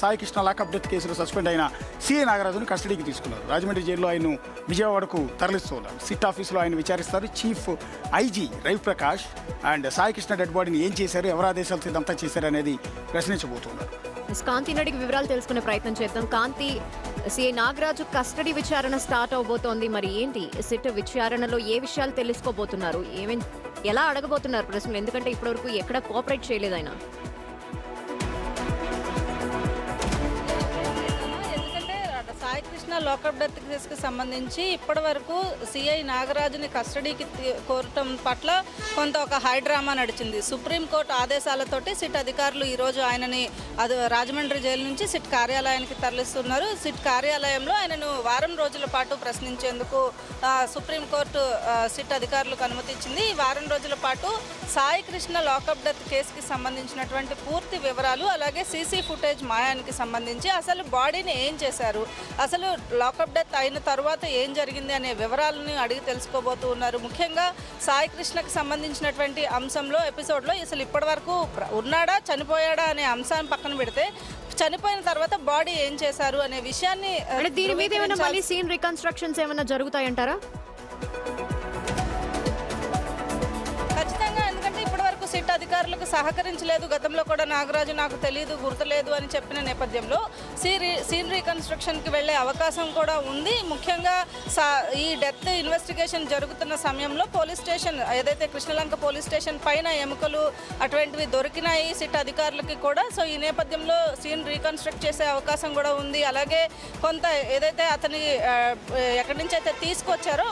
Sai Krishna lockup death కేసులో suspend అయిన CI నాగరాజును కస్టడీకి తీసుకున్నారు. రాజమండ్రి జైల్లో ఆయన విజయవాడకు తరలిస్తున్నారు. సిట్ ఆఫీసులో ఆయన విచారిస్తారు. Chief IG Ravi Prakash and Sai Krishna dead బాడీని ఏం చేశారు, ఎవరు ఆదేశాలతో ఇదంతా చేశారు అనేది ప్రశ్నించబోతున్నారు. కాంతిని అడిగి వివరాలు తెలుసుకునే ప్రయత్నం చేద్దాం. కాంతి, సిఐ నాగరాజు కస్టడీ విచారణ స్టార్ట్ అవబోతోంది. మరి ఏంటి సిట్ విచారణలో ఏ విషయాలు తెలుసుకోబోతున్నారు, ఎలా అడగబోతున్నారు ప్రశ్నలు? ఎందుకంటే ఇప్పటివరకు ఎక్కడ కోఆపరేట్ చేయలేదు ఆయన. సాయి కృష్ణ లోకప్ డెత్ కేసుకు సంబంధించి ఇప్పటి వరకు సిఐ నాగరాజుని కస్టడీకి కోరటం పట్ల కొంత ఒక హై డ్రామా నడిచింది. సుప్రీంకోర్టు ఆదేశాలతోటి సిట్ అధికారులు ఈరోజు ఆయనని రాజమండ్రి జైలు నుంచి సిట్ కార్యాలయానికి తరలిస్తున్నారు. సిట్ కార్యాలయంలో ఆయనను వారం రోజుల పాటు ప్రశ్నించేందుకు సుప్రీంకోర్టు సిట్ అధికారులకు అనుమతి ఇచ్చింది. ఈ వారం రోజుల పాటు సాయి కృష్ణ లాకప్ డెత్ కేసుకి సంబంధించినటువంటి పూర్తి వివరాలు, అలాగే సీసీ ఫుటేజ్ మాయానికి సంబంధించి అసలు బాడీని ఏం చేశారు, అసలు లాకప్ డెత్ అయిన తర్వాత ఏం జరిగింది అనే వివరాలను అడిగి తెలుసుకోబోతూ ఉన్నారు. ముఖ్యంగా సాయి కృష్ణకు సంబంధించినటువంటి అంశంలో ఎపిసోడ్లో అసలు ఇప్పటివరకు ఉన్నాడా చనిపోయాడా అనే అంశాన్ని పక్కన పెడితే చనిపోయిన తర్వాత బాడీ ఏం చేశారు అనే విషయాన్ని దీని మీద ఏమైనా మళ్ళీ సీన్ రికన్స్ట్రక్షన్స్ ఏమైనా జరుగుతాయంటారా? ఖచ్చితంగా, ఎందుకంటే ఇప్పటివరకు సిట్ అధికారులకు సహకరించలేదు. గతంలో కూడా నాగరాజు నాకు తెలియదు, గుర్తులేదు అని చెప్పిన నేపథ్యంలో సీన్ రీకన్స్ట్రక్షన్కి వెళ్ళే అవకాశం కూడా ఉంది. ముఖ్యంగా ఈ డెత్ ఇన్వెస్టిగేషన్ జరుగుతున్న సమయంలో పోలీస్ స్టేషన్ ఏదైతే కృష్ణలంక పోలీస్ స్టేషన్ పైన ఎముకలు అటువంటివి దొరికినాయి సిట్ అధికారులకి కూడా. సో ఈ నేపథ్యంలో సీన్ రీకన్స్ట్రక్ట్ చేసే అవకాశం కూడా ఉంది. అలాగే కొంత ఏదైతే అతని ఎక్కడి నుంచి అయితే తీసుకొచ్చారో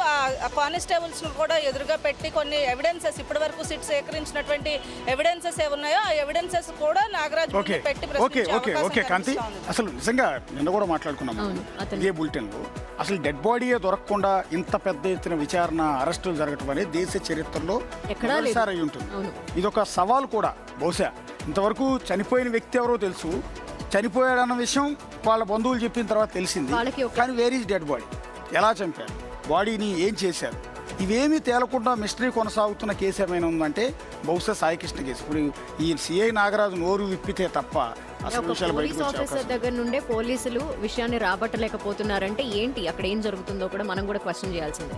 ఆ కానిస్టేబుల్స్ను కూడా ఎదురుగా పెట్టి కొన్ని ఎవిడెన్సెస్ ఇప్పటివరకు సిట్ సేకరించినటువంటి ఎవిడెన్సెస్ ఏమున్నాయో ఆ ఎవిడెన్సెస్ కూడా నాగరాజు పెట్టి అసలు నిజంగా నిన్న కూడా మాట్లాడుకున్నాము ఇదే బులెటిన్లో. అసలు డెడ్ బాడీయే దొరకకుండా ఇంత పెద్ద ఎత్తున విచారణ, అరెస్టులు జరగటం అనేది దేశ చరిత్రలో ఎక్కడోసారి అయి ఉంటుంది. ఇది ఒక సవాల్ కూడా. బహుశా ఇంతవరకు చనిపోయిన వ్యక్తి ఎవరో తెలుసు, చనిపోయాడన్న విషయం వాళ్ళ బంధువులు చెప్పిన తర్వాత తెలిసింది. కానీ వేర్ ఈజ్ డెడ్ బాడీ, ఎలా చంపారు, బాడీని ఏం చేశారు, ఇవేమీ తేలకుండా మిస్టరీ కొనసాగుతున్న కేసు ఏమైనా ఉందంటే బహుశా సాయి కృష్ణ కేసు. ఇప్పుడు ఈ సిఐ నాగరాజు నోరు విప్పితే తప్ప పోలీస్ ఆఫీసర్ దగ్గర నుండే పోలీసులు విషయాన్ని రాబట్టలేకపోతున్నారంటే ఏంటి, అక్కడ ఏం జరుగుతుందో కూడా మనం కూడా క్వశ్చన్ చేయాల్సిందే.